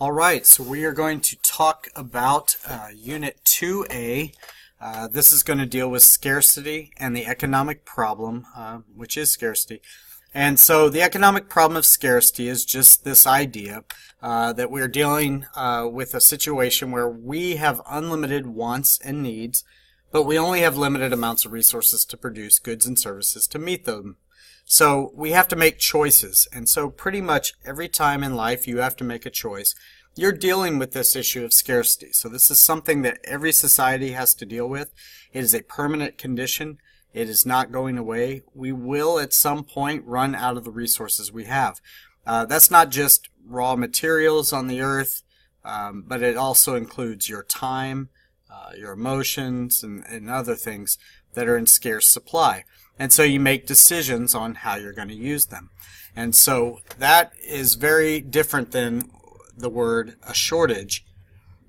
All right, so we are going to talk about Unit 2A. This is going to deal with scarcity and the economic problem, which is scarcity. And so the economic problem of scarcity is just this idea that we're dealing with a situation where we have unlimited wants and needs, but we only have limited amounts of resources to produce goods and services to meet them. So we have to make choices, and so pretty much every time in life you have to make a choice. You're dealing with this issue of scarcity. So this is something that every society has to deal with. It is a permanent condition. It is not going away. We will at some point run out of the resources we have. That's not just raw materials on the earth, but it also includes your time, your emotions, and other things that are in scarce supply. And so you make decisions on how you're going to use them. And so that is very different than the word a shortage,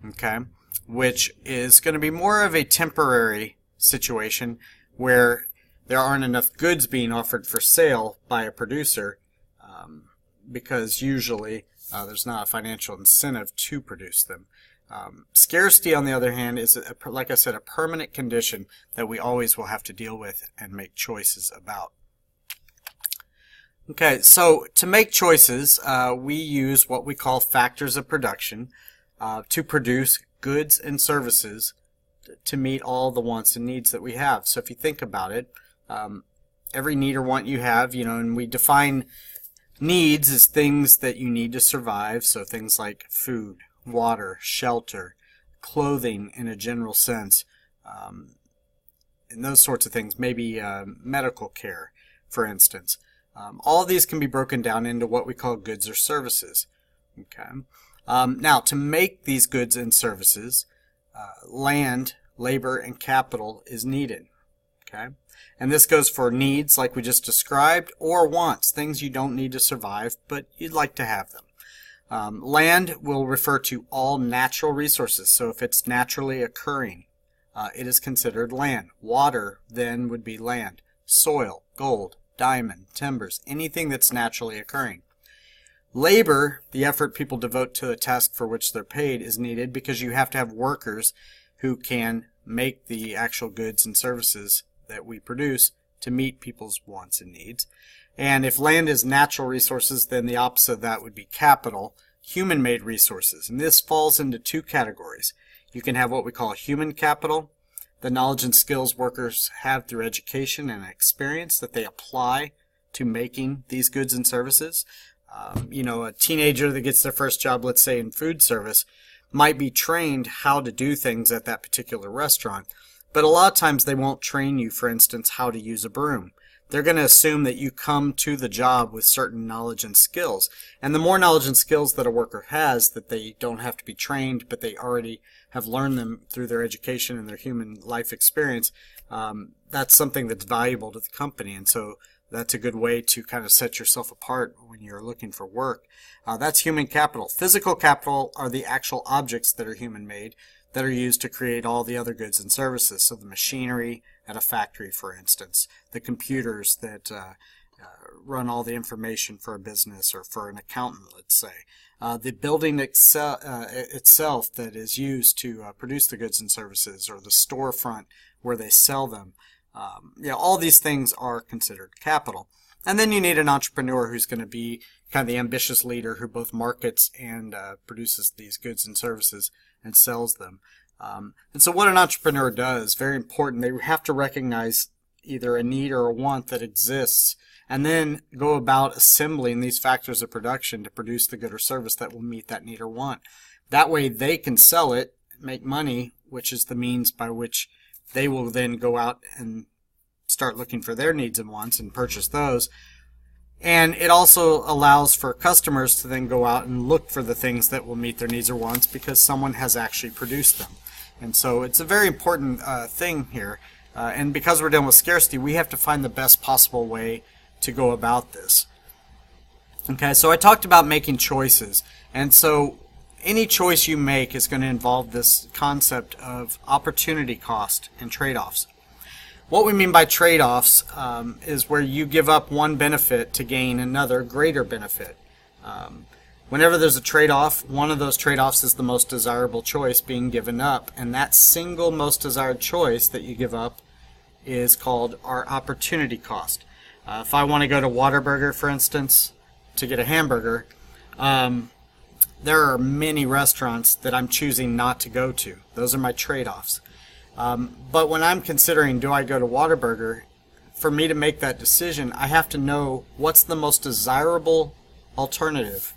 okay, which is going to be more of a temporary situation where there aren't enough goods being offered for sale by a producer because usually there's not a financial incentive to produce them. Scarcity, on the other hand, is, like I said, a permanent condition that we always will have to deal with and make choices about. Okay, so to make choices, we use what we call factors of production to produce goods and services to meet all the wants and needs that we have. So if you think about it, every need or want you have, and we define needs as things that you need to survive, so things like food, water, shelter, clothing in a general sense, and those sorts of things, maybe medical care, for instance. All of these can be broken down into what we call goods or services. Okay. Now, to make these goods and services, land, labor, and capital is needed. Okay. And this goes for needs, like we just described, or wants, things you don't need to survive, but you'd like to have them. Land will refer to all natural resources, so if it's naturally occurring, it is considered land. Water, then, would be land. Soil, gold, diamond, timbers, anything that's naturally occurring. Labor, the effort people devote to a task for which they're paid, is needed because you have to have workers who can make the actual goods and services that we produce to meet people's wants and needs. And if land is natural resources, then the opposite of that would be capital, human-made resources. And this falls into two categories. You can have what we call human capital, the knowledge and skills workers have through education and experience that they apply to making these goods and services. A teenager that gets their first job, let's say in food service, might be trained how to do things at that particular restaurant. But a lot of times they won't train you, for instance, how to use a broom. They're going to assume that you come to the job with certain knowledge and skills. And the more knowledge and skills that a worker has, that they don't have to be trained, but they already have learned them through their education and their human life experience, that's something that's valuable to the company. And so that's a good way to kind of set yourself apart when you're looking for work. That's human capital. Physical capital are the actual objects that are human-made that are used to create all the other goods and services. So the machinery at a factory, for instance, the computers that run all the information for a business or for an accountant, let's say, the building itself that is used to produce the goods and services, or the storefront where they sell them. All these things are considered capital. And then you need an entrepreneur who's going to be kind of the ambitious leader who both markets and produces these goods and services and sells them. And so what an entrepreneur does, very important, they have to recognize either a need or a want that exists and then go about assembling these factors of production to produce the good or service that will meet that need or want. That way they can sell it, make money, which is the means by which they will then go out and start looking for their needs and wants and purchase those. And it also allows for customers to then go out and look for the things that will meet their needs or wants because someone has actually produced them. And so it's a very important thing here. And because we're dealing with scarcity, we have to find the best possible way to go about this. Okay, so I talked about making choices. And so any choice you make is going to involve this concept of opportunity cost and trade-offs. What we mean by trade-offs is where you give up one benefit to gain another greater benefit. whenever there's a trade-off, one of those trade-offs is the most desirable choice being given up, and that single most desired choice that you give up is called our opportunity cost. If I want to go to Whataburger, for instance, to get a hamburger, there are many restaurants that I'm choosing not to go to. Those are my trade-offs. But when I'm considering, do I go to Whataburger, for me to make that decision, I have to know what's the most desirable alternative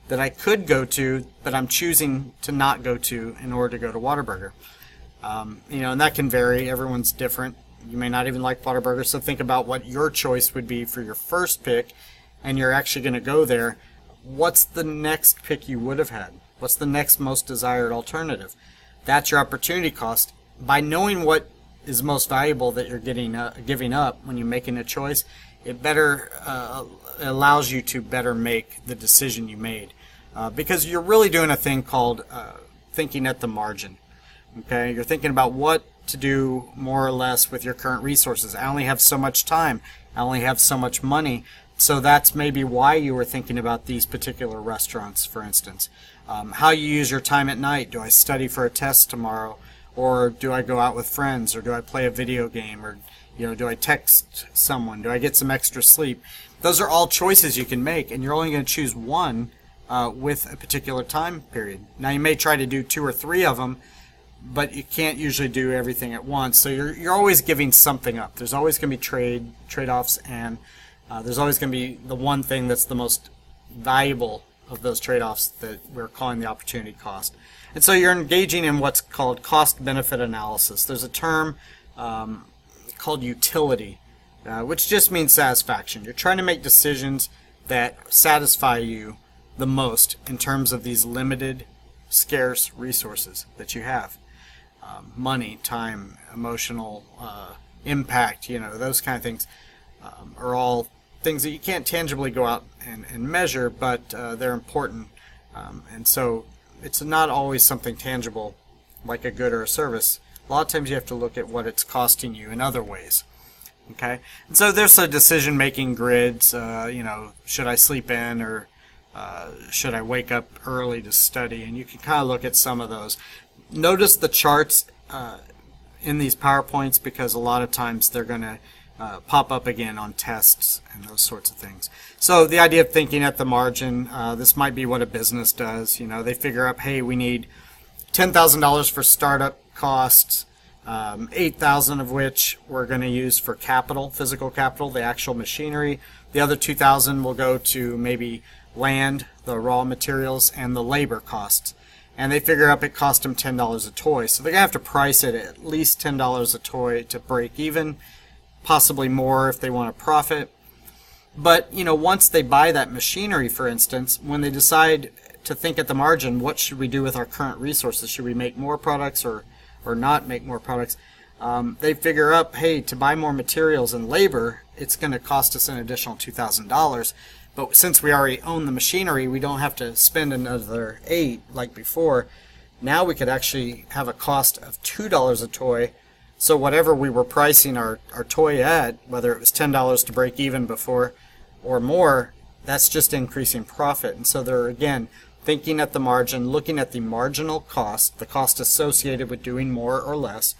that I could go to, but I'm choosing to not go to in order to go to Whataburger. And that can vary. Everyone's different. You may not even like Whataburger, so think about what your choice would be for your first pick, and you're actually going to go there. What's the next pick you would have had? What's the next most desired alternative? That's your opportunity cost. By knowing what is most valuable that you're giving up when you're making a choice, it better allows you to better make the decision you made, because you're really doing a thing called thinking at the margin. Okay, you're thinking about what to do more or less with your current resources. I only have so much time. I only have so much money. So that's maybe why you were thinking about these particular restaurants, for instance. How you use your time at night. Do I study for a test tomorrow? Or do I go out with friends? Or do I play a video game? Or do I text someone? Do I get some extra sleep? Those are all choices you can make, and you're only going to choose one with a particular time period. Now, you may try to do 2 or 3 of them, but you can't usually do everything at once. So you're always giving something up. There's always going to be trade-offs, and there's always going to be the one thing that's the most valuable of those trade-offs that we're calling the opportunity cost. And so you're engaging in what's called cost-benefit analysis. There's a term called utility, which just means satisfaction. You're trying to make decisions that satisfy you the most in terms of these limited, scarce resources that you have. Money, time, emotional impact, those kind of things are all things that you can't tangibly go out and measure, but they're important. And so it's not always something tangible like a good or a service. A lot of times you have to look at what it's costing you in other ways. Okay? And so there's a decision-making grids, should I sleep in or should I wake up early to study? And you can kind of look at some of those. Notice the charts in these PowerPoints, because a lot of times they're going to pop up again on tests and those sorts of things. So the idea of thinking at the margin, this might be what a business does. They figure out, hey, we need $10,000 for startup costs, $8,000 of which we're going to use for capital, physical capital, the actual machinery. The other $2,000 will go to maybe land, the raw materials, and the labor costs. And they figure up it cost them $10 a toy. So they're going to have to price it at least $10 a toy to break even, possibly more if they want to profit. But, once they buy that machinery, for instance, when they decide to think at the margin, what should we do with our current resources? Should we make more products or not make more products? They figure up, hey, to buy more materials and labor, it's going to cost us an additional $2,000. But since we already own the machinery, we don't have to spend another $8 like before. Now we could actually have a cost of $2 a toy. So whatever we were pricing our toy at, whether it was $10 to break even before or more, that's just increasing profit. And so they're, again, thinking at the margin, looking at the marginal cost, the cost associated with doing more or less,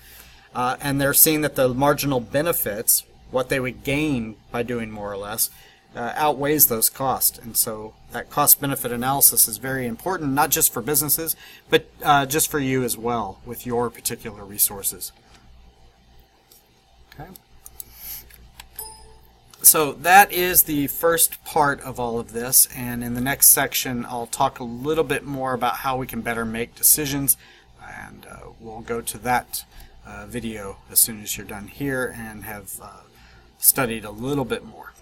and they're seeing that the marginal benefits, what they would gain by doing more or less, outweighs those costs. And so that cost-benefit analysis is very important, not just for businesses, but just for you as well with your particular resources. Okay. So that is the first part of all of this, and in the next section I'll talk a little bit more about how we can better make decisions, and we'll go to that video as soon as you're done here and have studied a little bit more.